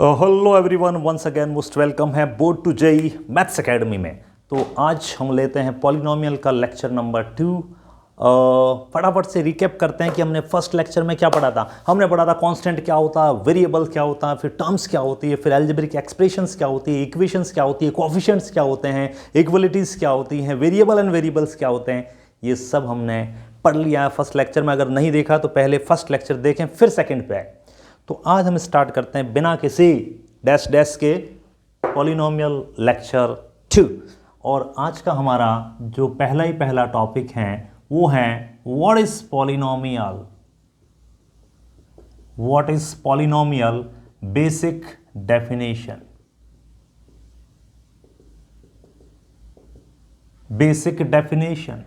Hello everyone, once again most welcome है board to JEE maths academy में। तो आज हम लेते हैं पॉलिनोमियल का लेक्चर नंबर 2। फटाफट से रिकैप करते हैं कि हमने फर्स्ट लेक्चर में क्या पढ़ा था। हमने पढ़ा था कांस्टेंट क्या होता है, वेरिएबल क्या होता है, फिर टर्म्स क्या होती है, फिर अलजेब्रिक एक्सप्रेशंस क्या होती है, इक्वेशंस क्या होती है, कोएफिशिएंट्स क्या होते हैं, इक्वलिटीज़ क्या होती हैं, वेरिएबल एंड वेरिएबल्स क्या होते हैं। ये सब हमने पढ़ लिया है फर्स्ट लेक्चर में। अगर नहीं देखा तो पहले फर्स्ट लेक्चर देखें फिर सेकेंड पे आए। तो आज हम स्टार्ट करते हैं बिना किसी डैश डैश के पॉलिनोमियल लेक्चर 2। और आज का हमारा जो पहला टॉपिक है वो है what is polynomial. What is polynomial basic definition. Basic definition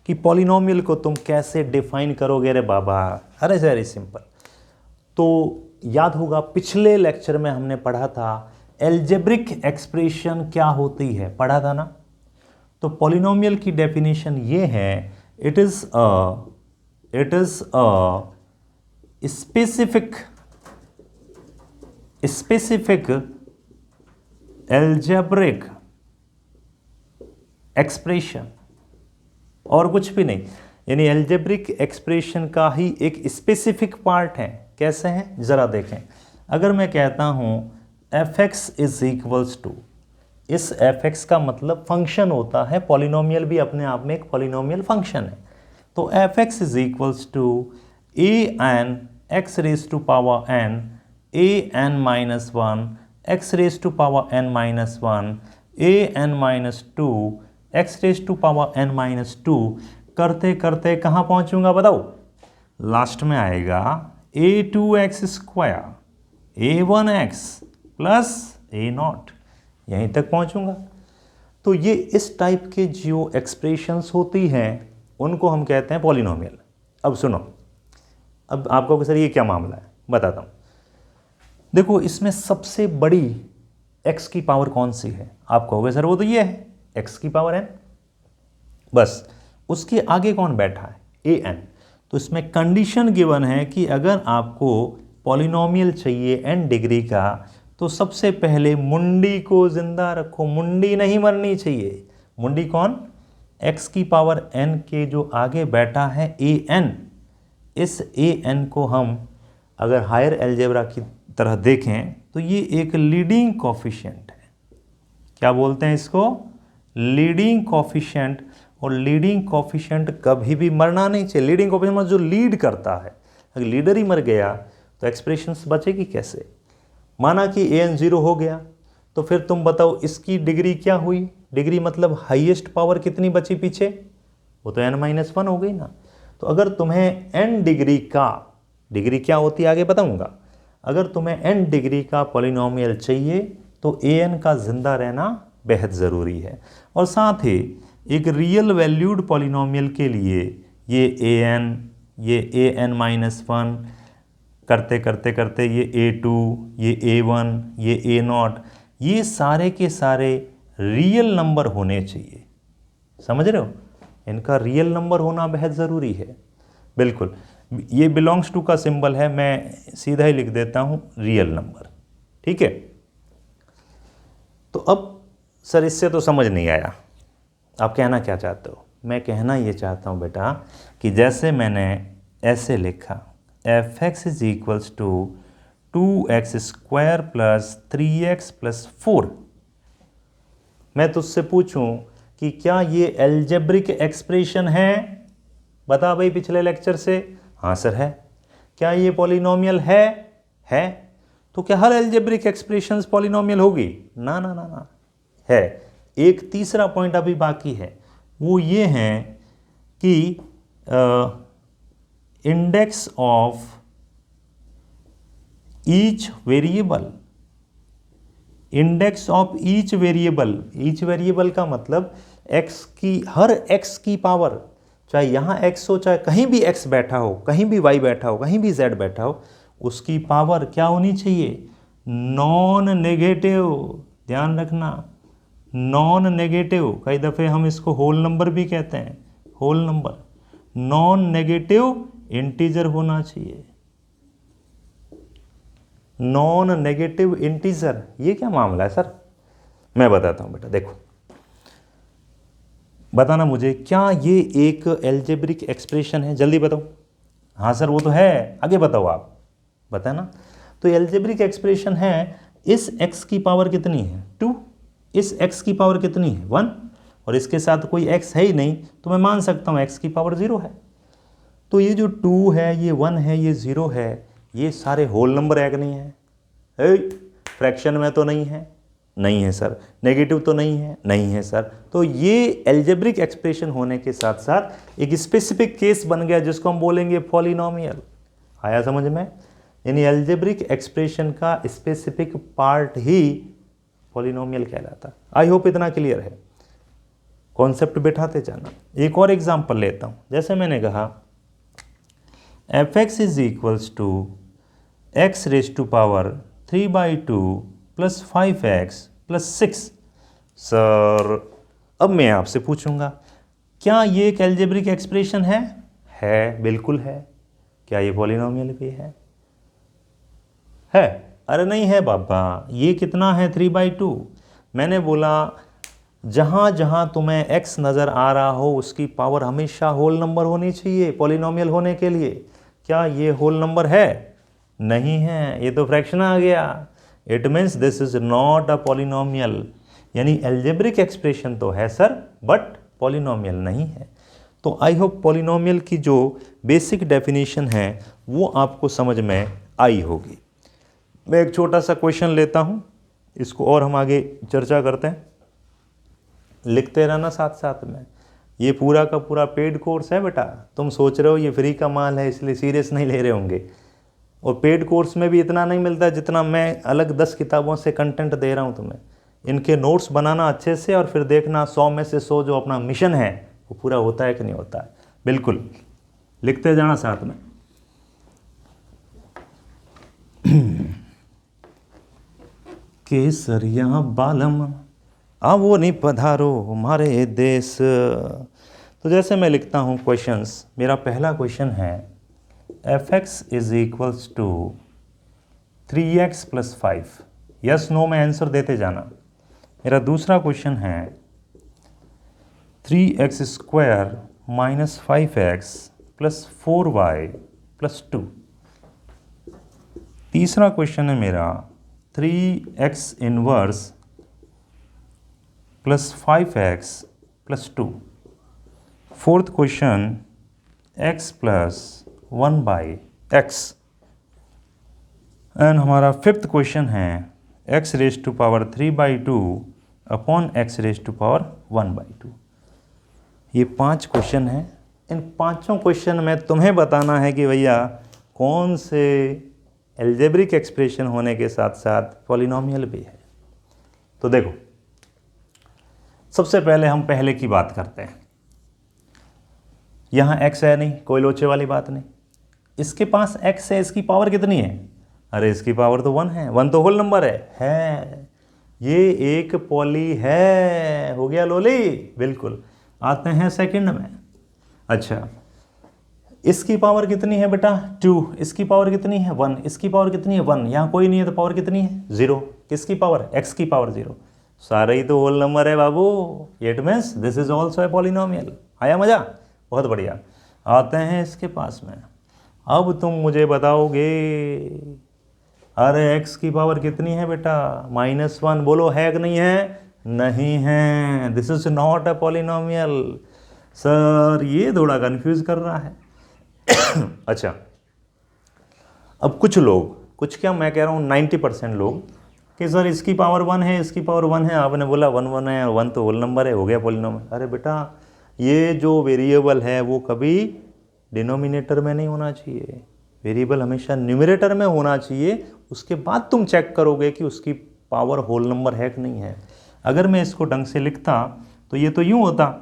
कि पॉलिनोमियल को तुम कैसे डिफाइन करोगे रे बाबा। अरे वेरी सिंपल। तो याद होगा पिछले लेक्चर में हमने पढ़ा था एल्जेब्रिक एक्सप्रेशन क्या होती है, पढ़ा था ना। तो पॉलिनोमियल की डेफिनेशन ये है, it is a specific algebraic expression और कुछ भी नहीं। यानी एल्जेब्रिक एक्सप्रेशन का ही एक स्पेसिफिक पार्ट है। कैसे हैं ज़रा देखें। अगर मैं कहता हूँ f(x) इज इक्वल्स टू, इस f(x) का मतलब फंक्शन होता है। पॉलिनोमियल भी अपने आप में एक पॉलिनोमियल फंक्शन है। तो f(x) is equals to an x raise to power n an minus 1 x raise to power n minus 1 an minus 2 x raise to power n minus 2। करते करते कहाँ पहुँचूंगा बताओ। लास्ट में आएगा a2x square a1x plus a0, यहीं तक पहुंचूंगा। तो ये इस टाइप के जो एक्सप्रेशंस होती हैं उनको हम कहते हैं पॉलिनोमियल। अब सुनो, अब आपको सर ये क्या मामला है बताता हूँ। देखो इसमें सबसे बड़ी x की पावर कौन सी है। आप कहोगे सर वो तो ये है x की पावर n। बस उसके आगे कौन बैठा है an। तो इसमें कंडीशन गिवन है कि अगर आपको पॉलिनोमियल चाहिए n डिग्री का तो सबसे पहले मुंडी को जिंदा रखो। मुंडी नहीं मरनी चाहिए। मुंडी कौन, x की पावर n के जो आगे बैठा है an। इस an को हम अगर हायर अलजेब्रा की तरह देखें तो ये एक लीडिंग कोफिशिएंट है। क्या बोलते हैं इसको, लीडिंग कोफिशिएंट। और लीडिंग कोफिशिएंट कभी भी मरना नहीं चाहिए। लीडिंग कोफिशिएंट जो लीड करता है, अगर लीडर ही मर गया तो एक्सप्रेशंस बचेगी कैसे। माना कि an 0 हो गया तो फिर तुम बताओ इसकी डिग्री क्या हुई। डिग्री मतलब हाईएस्ट पावर कितनी बची पीछे, वो तो n-1 हो गई ना। तो अगर तुम्हें n डिग्री का, डिग्री क्या होती है आगे बताऊंगा, अगर तुम्हें n डिग्री का पॉलिनोमियल चाहिए तो an का जिंदा रहना बेहद ज़रूरी है। और साथ ही एक रियल वैल्यूड पॉलिनोमियल के लिए ये an, ये an-1 करते करते करते ये a2, ये a1, ये a0, ये सारे के सारे रियल नंबर होने चाहिए। समझ रहे हो, इनका रियल नंबर होना बेहद ज़रूरी है। बिल्कुल, ये बिलोंग्स टू का सिंबल है, मैं सीधा ही लिख देता हूँ रियल नंबर। ठीक है। तो अब सर इससे तो समझ नहीं आया, आप कहना क्या चाहते हो। मैं कहना ये चाहता हूँ बेटा कि जैसे मैंने ऐसे लिखा f(x) is equals to 2x square plus 3x plus 4। मैं तुझसे पूछूं कि क्या ये एल्जेब्रिक एक्सप्रेशन है, बता भाई पिछले लेक्चर से। हाँ सर है। क्या ये पॉलिनोमियल है। तो क्या हर एल्जेब्रिक एक्सप्रेशंस पॉलिनोमियल होगी, ना ना ना ना है। एक तीसरा पॉइंट अभी बाकी है, वो ये है कि index of each variable. Index of each variable, each variable का मतलब x की, हर x की पावर, चाहे यहाँ x हो चाहे कहीं भी x बैठा हो, कहीं भी y बैठा हो, कहीं भी z बैठा हो, उसकी पावर क्या होनी चाहिए, नॉन नेगेटिव। ध्यान रखना, नॉन नेगेटिव। कई दफ़े हम इसको होल नंबर भी कहते हैं, whole number. Non negative integer होना चाहिए। नॉन नेगेटिव इंटीजर, ये क्या मामला है सर? मैं बताता हूँ बेटा, देखो बताना मुझे, क्या ये एक एल्जेब्रिक एक्सप्रेशन है? जल्दी बताओ। हाँ सर वो तो है, आगे बताओ आप, बताए ना। तो एल्जेब्रिक एक्सप्रेशन है, इस x की पावर कितनी है 2, इस x की पावर कितनी है 1, और इसके साथ कोई x है ही नहीं, तो मैं मान सकता हूँ x की पावर 0 है। तो ये जो 2 है, ये 1 है, ये 0 है, ये सारे होल नंबर है कि नहीं है? फ्रैक्शन में तो नहीं है, नहीं है सर। नेगेटिव तो नहीं है, नहीं है सर। तो ये एल्जेब्रिक एक्सप्रेशन होने के साथ साथ एक स्पेसिफिक केस बन गया जिसको हम बोलेंगे पॉलिनोमियल। आया समझ में? यानी एल्जेब्रिक एक्सप्रेशन का स्पेसिफिक पार्ट ही पॉलिनोमियल कहलाता। आई होप इतना क्लियर है, कॉन्सेप्ट बैठाते जाना। एक और एग्जांपल लेता हूँ, जैसे मैंने कहा fx is equals to x raise to power 3/2 plus 5x plus 6। Sir अब मैं आपसे पूछूंगा, क्या ये एक एल्जेब्रिक एक्सप्रेशन है? है, बिल्कुल है। क्या ये पॉलिनोमियल भी है? अरे नहीं है बाबा, ये कितना है 3/2। मैंने बोला जहाँ जहाँ तुम्हें x नज़र आ रहा हो उसकी पावर हमेशा होल नंबर होनी चाहिए पॉलिनोमियल होने के लिए। क्या ये होल नंबर है? नहीं है, ये तो फ्रैक्शन आ गया। It means this is not a polynomial. यानी एल्जेब्रिक एक्सप्रेशन तो है सर, बट पॉलिनोमियल नहीं है। तो आई होप पॉलिनोमियल की जो बेसिक डेफिनेशन है वो आपको समझ में आई होगी। मैं एक छोटा सा क्वेश्चन लेता हूँ, इसको और हम आगे चर्चा करते हैं। लिखते रहना साथ साथ में। ये पूरा का पूरा पेड कोर्स है बेटा। तुम सोच रहे हो ये फ्री का माल है इसलिए सीरियस नहीं ले रहे होंगे, और पेड कोर्स में भी इतना नहीं मिलता जितना मैं अलग 10 किताबों से कंटेंट दे रहा हूँ तुम्हें। इनके नोट्स बनाना अच्छे से और फिर देखना 100 में से 100 जो अपना मिशन है वो पूरा होता है कि नहीं होता है। बिल्कुल लिखते जाना साथ में। केसरिया बालम आवो नहीं पधारो हमारे देश। तो जैसे मैं लिखता हूँ क्वेश्चंस, मेरा पहला क्वेश्चन है fx is equals to 3x plus 5। Yes no में आंसर देते जाना। मेरा दूसरा क्वेश्चन है 3x square minus 5x plus 4y plus 2। तीसरा क्वेश्चन है मेरा 3x inverse plus 5x plus 2। Fourth question x plus 1/x। And हमारा फिफ्थ क्वेश्चन है x raise to power 3/2 upon x raise to पावर 1/2। ये 5 क्वेश्चन हैं। इन पांचों क्वेश्चन में तुम्हें बताना है कि भैया कौन से एल्जेब्रिक एक्सप्रेशन होने के साथ साथ पॉलिनोमियल भी है। तो देखो, सबसे पहले हम पहले की बात करते हैं। यहाँ x है नहीं, कोई लोचे वाली बात नहीं। इसके पास x है, इसकी पावर कितनी है? अरे इसकी पावर तो 1 है, 1 तो होल नंबर है। ये एक पॉली है। हो गया लोली? बिल्कुल। आते हैं सेकंड में। अच्छा, इसकी पावर कितनी है बेटा? 2। इसकी पावर कितनी है? 1। इसकी पावर कितनी है? 1। यहाँ कोई नहीं है तो पावर कितनी है? 0। किसकी पावर? x की पावर 0। सारे ही तो होल नंबर है बाबू। It means this is also a polynomial. आया मजा? बहुत बढ़िया। आते हैं इसके पास में। अब तुम मुझे बताओगे, अरे x की पावर कितनी है बेटा? -1। बोलो है कि नहीं है? नहीं है। This is not a polynomial. Sir ये थोड़ा कंफ्यूज कर रहा है। अच्छा, अब कुछ लोग, कुछ क्या मैं कह रहा हूँ 90% लोग, कि सर इसकी पावर 1 है, इसकी पावर 1 है। आपने बोला 1 1 है और 1 तो होल नंबर है, हो गया पॉलिनोमियल। अरे बेटा ये जो वेरिएबल है वो कभी डिनोमिनेटर में नहीं होना चाहिए। वेरिएबल हमेशा न्यूमरेटर में होना चाहिए। उसके बाद तुम चेक करोगे कि उसकी पावर होल नंबर है कि नहीं है। अगर मैं इसको ढंग से लिखता तो ये तो यूँ होता,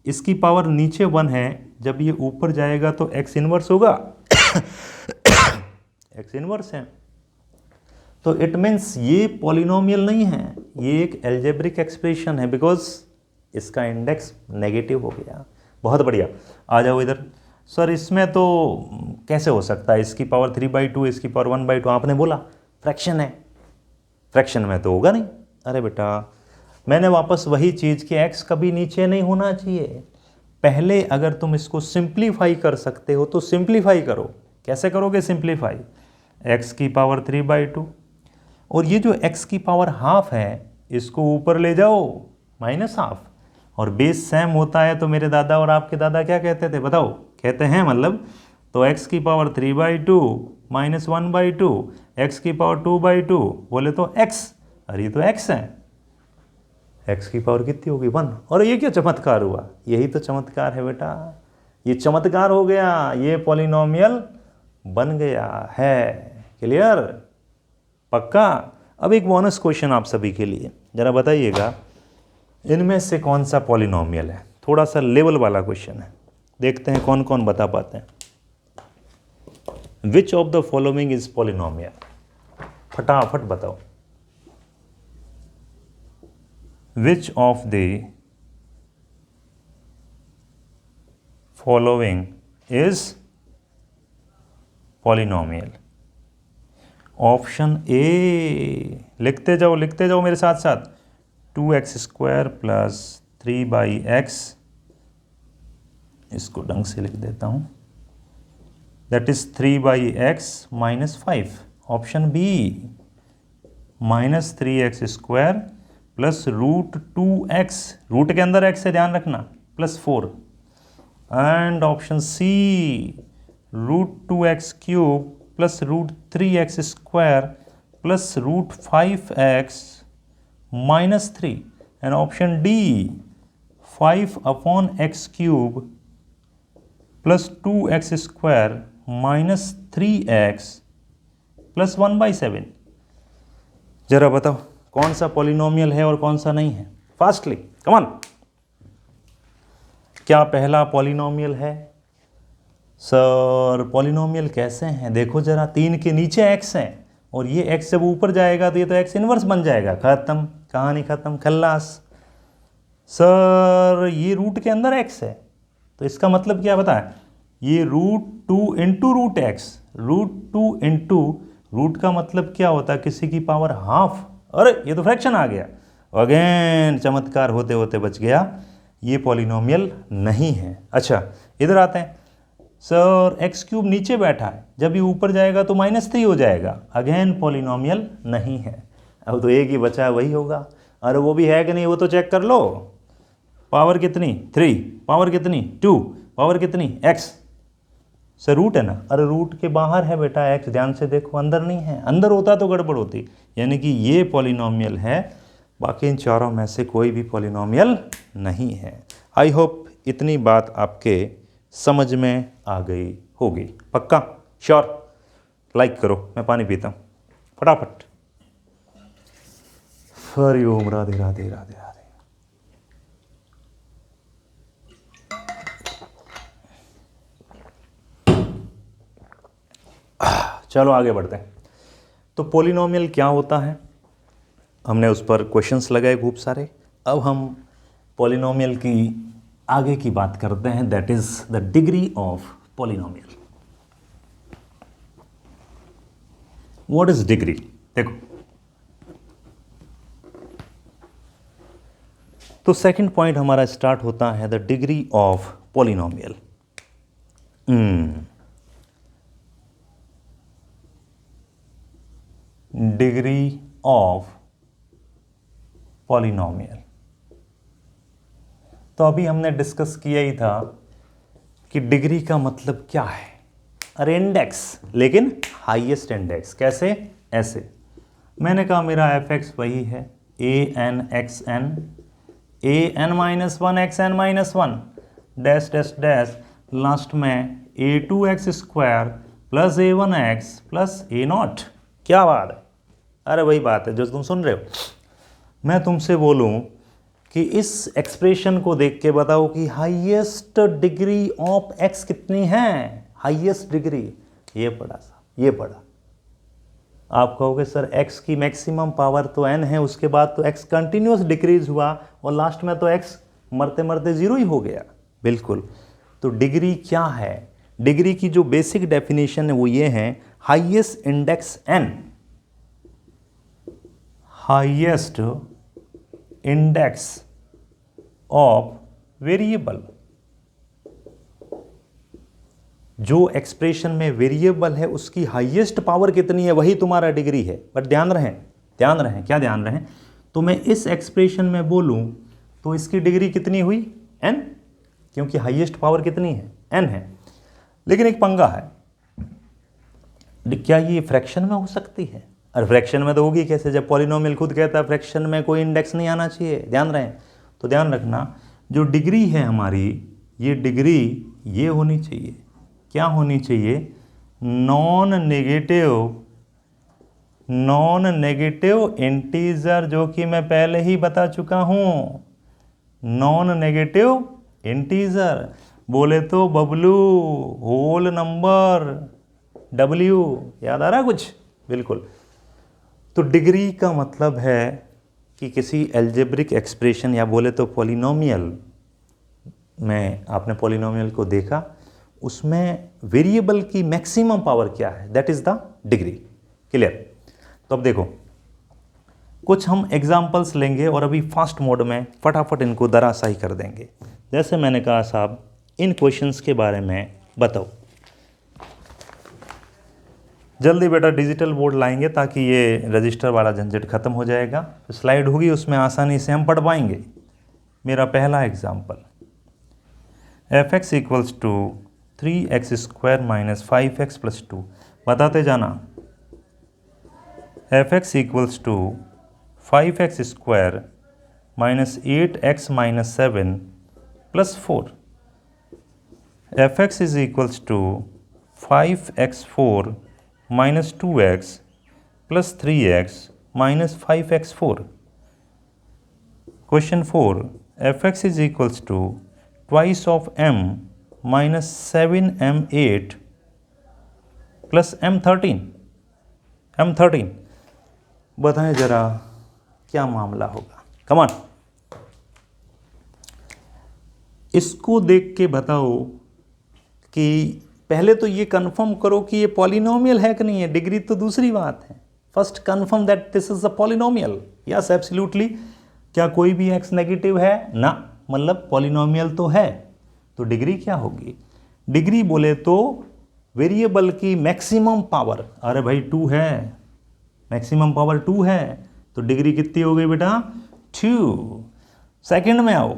इसकी पावर नीचे 1 है, जब ये ऊपर जाएगा तो x इनवर्स होगा। x इनवर्स है, तो इट मीन्स ये पॉलिनोमियल नहीं है, ये एक एल्जेब्रिक एक्सप्रेशन है, बिकॉज इसका इंडेक्स नेगेटिव हो गया। बहुत बढ़िया। आ जाओ इधर। सर इसमें तो कैसे हो सकता है? इसकी पावर 3/2, इसकी पावर 1/2। आपने बोला फ्रैक्शन है, फ्रैक्शन में तो होगा नहीं। अरे बेटा मैंने वापस वही चीज़ कि x कभी नीचे नहीं होना चाहिए। पहले अगर तुम इसको सिंप्लीफाई कर सकते हो तो सिंप्लीफाई करो। कैसे करोगे सिंप्लीफाई? x की पावर 3/2 और ये जो x की पावर हाफ है इसको ऊपर ले जाओ -हाफ, और बेस सेम होता है तो मेरे दादा और आपके दादा क्या कहते थे बताओ? कहते हैं मतलब, तो x की पावर 3/2 -1/2, x की पावर 2/2 बोले तो x, अरे ये तो x है, x की पावर कितनी होगी 1। और ये क्या चमत्कार हुआ? यही तो चमत्कार है बेटा, ये चमत्कार हो गया, ये पॉलिनोमियल बन गया है। क्लियर? पक्का? अब एक बोनस क्वेश्चन आप सभी के लिए, जरा बताइएगा इनमें से कौन सा पॉलिनोमियल है? थोड़ा सा लेवल वाला क्वेश्चन है, देखते हैं कौन कौन बता पाते हैं। Which of the following is polynomial? फटाफट बताओ। Which of the following is polynomial? Option A, लिखते जाओ मेरे साथ साथ, 2x² प्लस 3/x, इसको ढंग से लिख देता हूँ, that is 3/x -5। Option B -3x² plus √2x, root के अंदर x है ध्यान रखना, +4। And option C √2x³ plus √3x² plus √5x -3। And option D 5/x³ plus 2x² -3x plus 1/7। जरा बताओ कौन सा पॉलिनोमियल है और कौन सा नहीं है? Fastly come on. क्या पहला पॉलिनोमियल है? सर पॉलिनोमियल कैसे हैं? देखो जरा, 3 के नीचे x है और ये x जब ऊपर जाएगा तो ये तो x इनवर्स बन जाएगा, खत्म, कहानी खत्म, खल्लास। सर ये रूट के अंदर x है तो इसका मतलब क्या बताएं? ये √2 इंटू √x, √2 इंटू रूट का मतलब क्या होता है? किसी की पावर हाफ। अरे ये तो फ्रैक्शन आ गया, अगेन चमत्कार होते होते बच गया, ये पॉलिनोमियल नहीं है। अच्छा इधर आते हैं, सर x³ नीचे बैठा है, जब ये ऊपर जाएगा तो -3 हो जाएगा, अगेन पॉलिनोमियल नहीं है। अब तो एक ही बचा है, वही होगा। अरे वो भी है कि नहीं वो तो चेक कर लो। पावर कितनी? 3, पावर कितनी? 2, पावर कितनी? x। सर रूट है ना? अरे रूट के बाहर है बेटा x, ध्यान से देखो, अंदर नहीं है, अंदर होता तो गड़बड़ होती। यानी कि ये पॉलिनोमियल है, बाकी इन चारों में से कोई भी पॉलिनोमियल नहीं है। आई होप इतनी बात आपके समझ में आ गई होगी। पक्का? श्योर? लाइक करो, मैं पानी पीता हूँ फटाफट। हरि ओम, राधे राधे राधे राधे। चलो आगे बढ़ते हैं। तो पॉलिनोमियल क्या होता है, हमने उस पर क्वेश्चंस लगाए खूब सारे। अब हम पॉलिनोमियल की आगे की बात करते हैं, that is the degree of polynomial. What is degree? देखो, तो सेकंड पॉइंट हमारा स्टार्ट होता है the degree of polynomial. Degree of polynomial, तो अभी हमने डिस्कस किया ही था कि डिग्री का मतलब क्या है। अरे इंडेक्स, लेकिन हाईएस्ट इंडेक्स। कैसे? ऐसे मैंने कहा मेरा f(x) वही है a(n)(xn), a(n-1) xn-1 dash dash dash, last में a2x² plus a1x plus a0। क्या बात है? अरे वही बात है जो तुम सुन रहे हो। मैं तुमसे बोलूं कि इस एक्सप्रेशन को देख के बताओ कि हाईएस्ट डिग्री ऑफ x कितनी है? हाईएस्ट डिग्री ये पढ़ा साहब, ये पढ़ा। आप कहोगे सर x की मैक्सिमम पावर तो n है, उसके बाद तो x कंटिन्यूस डिक्रीज हुआ और लास्ट में तो x मरते मरते 0 ही हो गया। बिल्कुल। तो डिग्री क्या है? डिग्री की जो बेसिक डेफिनेशन है वो ये है, highest index n highest index of variable. जो एक्सप्रेशन में वेरिएबल है उसकी हाईएस्ट पावर कितनी है वही तुम्हारा डिग्री है। बट ध्यान रहें क्या ध्यान रहें, तो मैं इस एक्सप्रेशन में बोलूं तो इसकी डिग्री कितनी हुई n, क्योंकि हाईएस्ट पावर कितनी है n है। लेकिन एक पंगा है, क्या ये फ्रैक्शन में हो सकती है? और फ्रैक्शन में तो होगी कैसे जब पॉलिनोमियल खुद कहता है फ्रैक्शन में कोई इंडेक्स नहीं आना चाहिए। ध्यान रहें, तो ध्यान रखना जो डिग्री है हमारी, ये डिग्री ये होनी चाहिए, क्या होनी चाहिए, नॉन नेगेटिव इंटीजर, जो कि मैं पहले ही बता चुका हूं। नॉन नेगेटिव इंटीजर बोले तो बबलू, होल नंबर W, याद आ रहा कुछ? बिल्कुल। तो डिग्री का मतलब है कि किसी एल्जेब्रिक एक्सप्रेशन या बोले तो पॉलिनोमियल में, आपने पॉलिनोमियल को देखा, उसमें वेरिएबल की मैक्सिमम पावर क्या है, that is the degree. Clear? तो अब देखो कुछ हम एग्जाम्पल्स लेंगे और अभी फास्ट मोड में फटाफट इनको दराशाही कर देंगे। जैसे मैंने कहा साहब, इन क्वेश्चंस के बारे में बताओ। जल्दी बेटा डिजिटल बोर्ड लाएंगे ताकि ये रजिस्टर वाला झंझट खत्म हो जाएगा। स्लाइड होगी उसमें आसानी से हम पढ़ पाएंगे। मेरा पहला example, f(x) equals to 3x square minus 5x plus 2। बताते जाना, f(x) equals to 5x square minus 8x minus 7 plus 4। f(x) is equals to 5x4 minus 2x plus 3x minus 5x4। Question 4, f(x) is equals to twice of m minus 7m8 plus m13। बताएं जरा क्या मामला होगा। Come on, इसको देख के बताओ कि पहले तो ये कंफर्म करो कि ये पॉलिनोमियल है कि नहीं है। डिग्री तो दूसरी बात है, first confirm that this is a polynomial. Yes absolutely. क्या कोई भी x नेगेटिव है ना, मतलब पॉलिनोमियल तो है, तो डिग्री क्या होगी? डिग्री बोले तो वेरिएबल की मैक्सिमम पावर। अरे भाई 2 है, मैक्सिमम पावर 2 है, तो डिग्री कितनी हो गई बेटा? 2। सेकंड में आओ,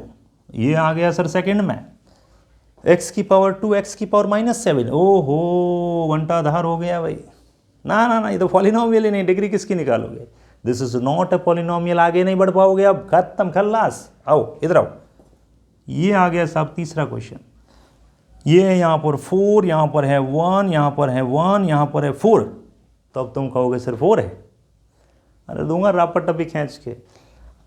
ये आ गया सर सेकंड में, x की पावर 2 x की पावर माइनस 7। ओहो, घंटाधार हो गया भाई। ना, ये तो पॉलिनोमियल ही नहीं, डिग्री किसकी निकालोगे? This is not a polynomial, आगे नहीं बढ़ पाओगे, अब खत्म खल्लास। आओ इधर आओ, ये आ गया साहब तीसरा क्वेश्चन। ये यहाँ पर 4, यहाँ पर है 1, यहाँ पर है 1, यहाँ पर है 4, तो अब तुम कहोगे सर 4 है। अरे दूंगा रापट अभी खींच के।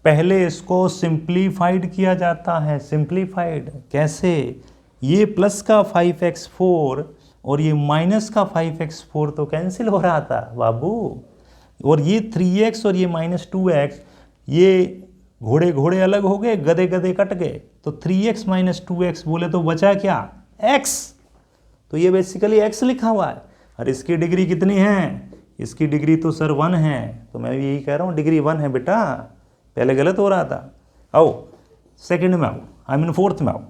पहले इसको सिंप्लीफाइड किया जाता है। सिंप्लीफाइड कैसे? ये प्लस का 5x4 और ये माइनस का 5x4 तो कैंसिल हो रहा था बाबू, और ये 3x और ये माइनस 2x, ये घोड़े अलग हो गए, गधे कट गए, तो 3x माइनस 2x बोले तो बचा क्या? x। तो ये बेसिकली x लिखा हुआ है। और इसकी डिग्री कितनी है? इसकी डिग्री तो सर 1 है, तो मैं भी यही कह रहा हूँ डिग्री 1 है बेटा, पहले गलत हो रहा था। आओ सेकंड में आओ, आई मीन फोर्थ में आओ।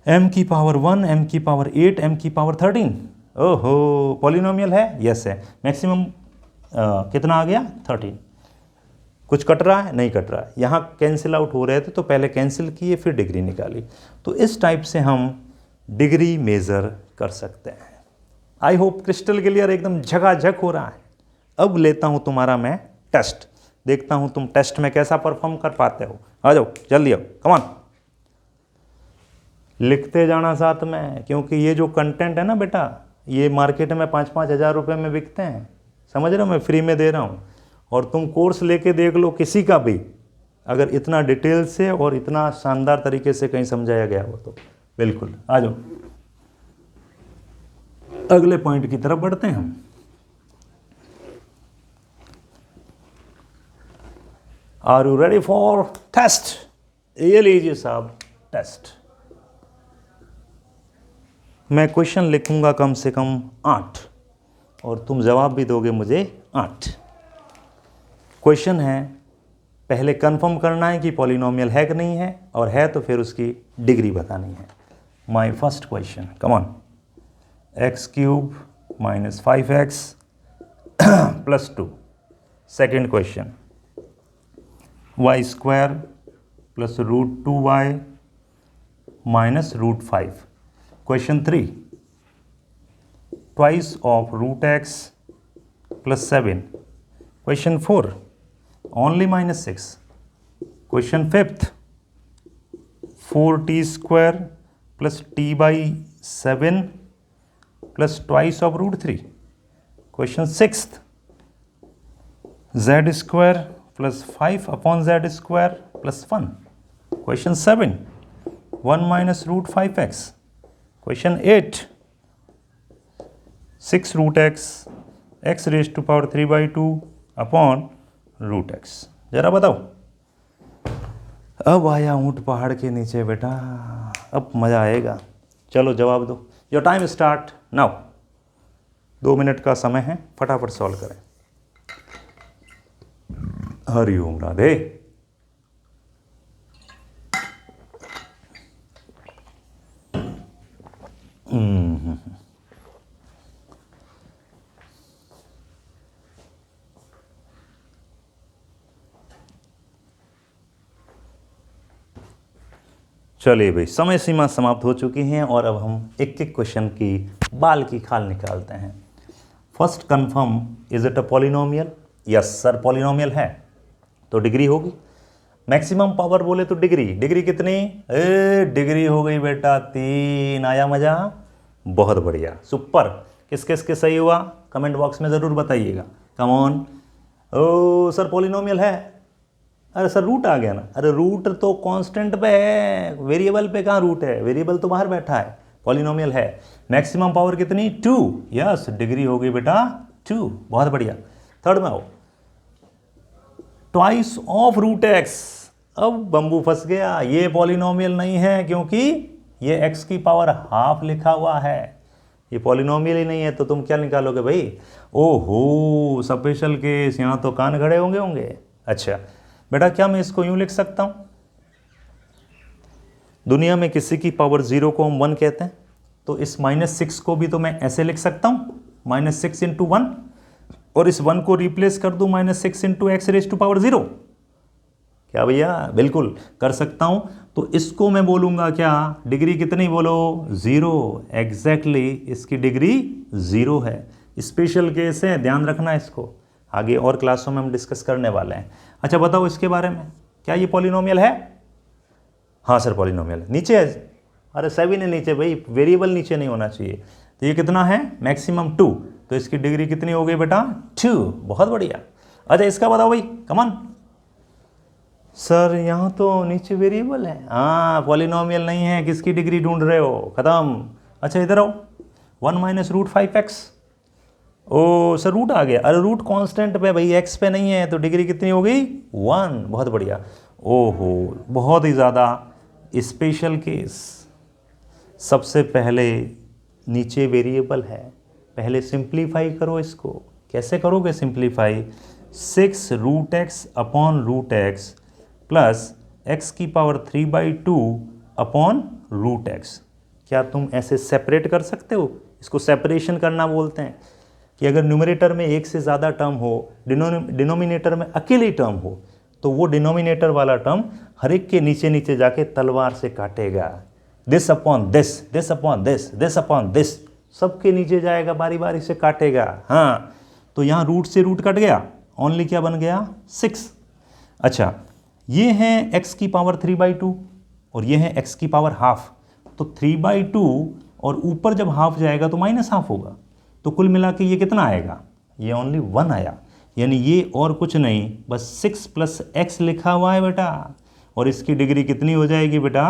m की पावर 1, m की पावर 8, m की पावर 13। ओहो, पॉलिनोमियल है? यस है। मैक्सिमम कितना आ गया? 13। कुछ कट रहा है? नहीं कट रहा है। यहाँ कैंसिल आउट हो रहे थे तो पहले कैंसिल किए फिर डिग्री निकाली। तो इस टाइप से हम डिग्री मेज़र कर सकते हैं। आई होप क्रिस्टल क्लियर, एकदम झकाझक हो रहा है। अब लेता हूँ तुम्हारा मैं टेस्ट, देखता हूँ तुम टेस्ट में कैसा परफॉर्म कर पाते हो। आ जाओ जल्दी आओ, कम ऑन। लिखते जाना साथ में, क्योंकि ये जो कंटेंट है ना बेटा, ये मार्केट में 5-5 हज़ार रुपये में बिकते हैं, समझ रहे हो? मैं फ्री में दे रहा हूँ। और तुम कोर्स लेके देख लो किसी का भी, अगर इतना डिटेल से और इतना शानदार तरीके से कहीं समझाया गया हो तो। बिल्कुल, आ जाओ अगले पॉइंट की तरफ बढ़ते हैं हम। Are you ready for test? ये लीजिए साहब टेस्ट। मैं क्वेश्चन लिखूंगा कम से कम 8 और तुम जवाब भी दोगे मुझे 8। क्वेश्चन है, पहले कंफर्म करना है कि पॉलिनोमियल है कि नहीं है, और है तो फिर उसकी डिग्री बतानी है। My first question, come on. x³ - 5x + 2। Second question, y² + √2y - √5। Question 3, twice of √x + 7। Question 4, only -6। Question 5th, 4t² + t/7 + twice of √3। Question 6th, z² + 5/z² + 1। Question 7, 1 - √5x। Question 8, 6√x x⁻³ 2 √x। जरा बताओ। अब आया ऊंट पहाड़ के नीचे बेटा, अब मज़ा आएगा। चलो जवाब दो। Your time start now. 2 minute का समय है, फटाफट सॉल्व करें। हरि ओम राधे। चलिए भाई, समय सीमा समाप्त हो चुकी है और अब हम एक एक क्वेश्चन की बाल की खाल निकालते हैं। First confirm, is it a polynomial? Yes sir, polynomial है तो डिग्री होगी। मैक्सिमम पावर बोले तो डिग्री कितनी? डिग्री हो गई बेटा 3। आया मजा? बहुत बढ़िया, सुपर। किस किस के सही हुआ कमेंट बॉक्स में ज़रूर बताइएगा। Come on. Oh sir polynomial है। अरे सर रूट आ गया ना। अरे रूट तो कांस्टेंट पे है, वेरिएबल पे कहाँ रूट है? वेरिएबल तो बाहर बैठा है। पॉलिनोमियल है। मैक्सिमम पावर कितनी? 2। यस, डिग्री हो गई बेटा 2। बहुत बढ़िया। थर्ड में आओ, ट्वाइस ऑफ √x। अब बंबू फंस गया, ये पॉलिनोमियल नहीं है क्योंकि ये x की पावर हाफ लिखा हुआ है। ये पॉलिनोमियल ही नहीं है तो तुम क्या निकालोगे भाई? ओहो, स्पेशल केस, यहाँ तो कान खड़े होंगे। अच्छा बेटा, क्या मैं इसको यूं लिख सकता हूं? दुनिया में किसी की पावर 0 को हम 1 कहते हैं, तो इस -6 को भी तो मैं ऐसे लिख सकता हूं, -6 × 1, और इस 1 को रिप्लेस कर दूं -6 × x⁻⁴। क्या भैया? बिल्कुल कर सकता हूं। तो इसको मैं बोलूंगा क्या? डिग्री कितनी बोलो? 0। एग्जैक्टली इसकी डिग्री 0 है। स्पेशल केस है, ध्यान रखना इसको। आगे और क्लासों में हम डिस्कस करने वाले हैं। अच्छा बताओ इसके बारे में, क्या ये पॉलिनोमियल है? हाँ सर पॉलिनोमियल है। नीचे है? अरे 7 है नीचे भाई, वेरिएबल नीचे नहीं होना चाहिए। तो ये कितना है? मैक्सिमम 2। तो इसकी डिग्री कितनी हो गई बेटा? 2। बहुत बढ़िया। अच्छा इसका बताओ भाई, कमान। सर यहाँ तो नीचे वेरिएबल है। हाँ पॉलिनोमियल नहीं है, किसकी डिग्री ढूंढ रहे हो? खत्म। अच्छा इधर आओ, 1 - √5x। ओ सर रूट आ गया। अरे रूट कांस्टेंट पे भाई, एक्स पे नहीं है, तो डिग्री कितनी हो गई? 1। बहुत बढ़िया। ओहो, बहुत ही ज़्यादा स्पेशल केस। सबसे पहले नीचे वेरिएबल है, पहले सिंप्लीफाई करो इसको। कैसे करोगे simplify? 6√x √x plus x⁻³ √x। क्या तुम ऐसे सेपरेट कर सकते हो? इसको सेपरेशन करना बोलते हैं, कि अगर न्यूमरेटर में एक से ज़्यादा टर्म हो, डिनोमिनेटर में अकेली टर्म हो, तो वो डिनोमिनेटर वाला टर्म हर एक के नीचे नीचे जाके तलवार से काटेगा। This upon this, this upon this, this upon this, सबके नीचे जाएगा, बारी बारी से काटेगा। हाँ, तो यहाँ रूट से रूट कट गया, ओनली क्या बन गया? 6। अच्छा, ये है x⁻³ और ये है x⁻½ तो 3/2 और ऊपर जब हाफ जाएगा तो -½ होगा। तो कुल मिला के ये कितना आएगा? ये ओनली 1 आया। यानी ये और कुछ नहीं, बस 6 + x लिखा हुआ है बेटा, और इसकी डिग्री कितनी हो जाएगी बेटा?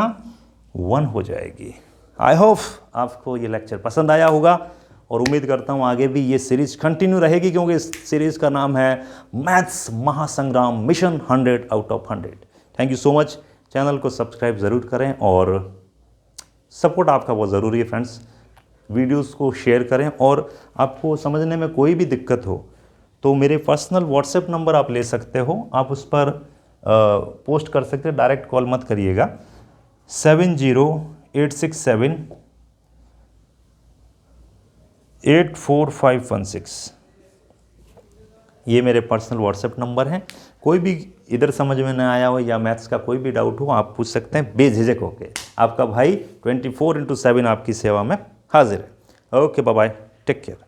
1 हो जाएगी। आई होप आपको ये लेक्चर पसंद आया होगा और उम्मीद करता हूँ आगे भी ये सीरीज कंटिन्यू रहेगी, क्योंकि इस सीरीज़ का नाम है मैथ्स महासंग्राम mission 100/100। Thank you so much. Channel को सब्सक्राइब ज़रूर करें और सपोर्ट आपका बहुत ज़रूरी है फ्रेंड्स। वीडियोस को शेयर करें, और आपको समझने में कोई भी दिक्कत हो तो मेरे पर्सनल व्हाट्सएप नंबर आप ले सकते हो, आप उस पर पोस्ट कर सकते हैं, डायरेक्ट कॉल मत करिएगा। 7086784516 ये मेरे पर्सनल व्हाट्सएप नंबर हैं। कोई भी इधर समझ में ना आया हो या मैथ्स का कोई भी डाउट हो आप पूछ सकते हैं बेझिझक होके। आपका भाई 24/7 आपकी सेवा में हाजिर है। Okay bye bye, take care.